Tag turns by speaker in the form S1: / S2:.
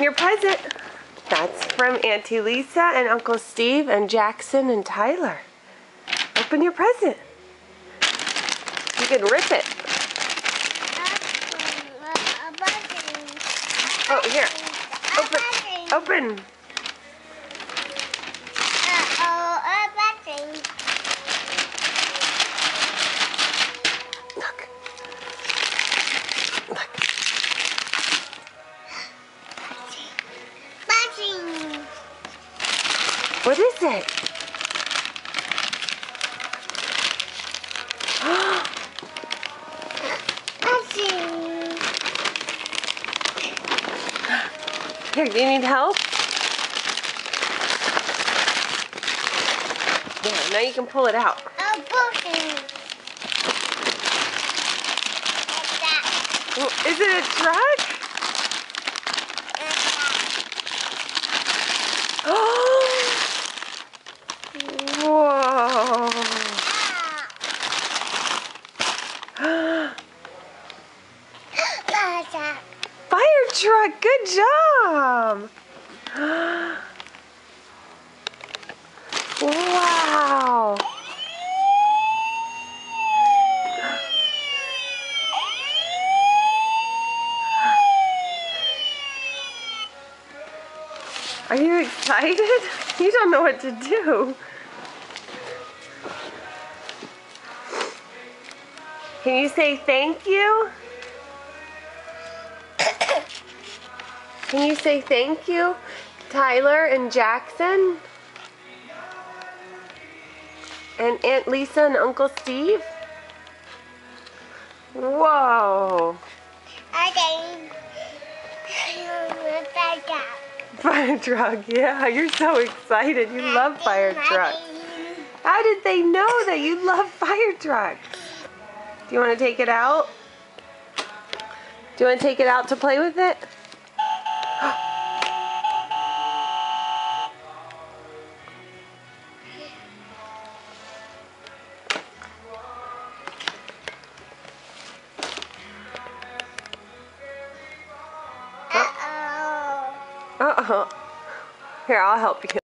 S1: Your present. That's from Auntie Lisa and Uncle Steve and Jackson and Tyler. Open your present. You can rip it. Oh, here. Open. Look. What is it? Here, do you need help? Yeah, now you can pull it out. Is it a truck? Whoa. Fire truck, good job. Wow. Are you excited? You don't know what to do. Can you say thank you? Can you say thank you, Tyler and Jackson? And Aunt Lisa and Uncle Steve? Whoa. Fire truck, yeah, you're so excited. You love fire trucks. How did they know that you love fire trucks? Do you want to take it out? Do you want to take it out to play with it? Uh-oh. Here, I'll help you.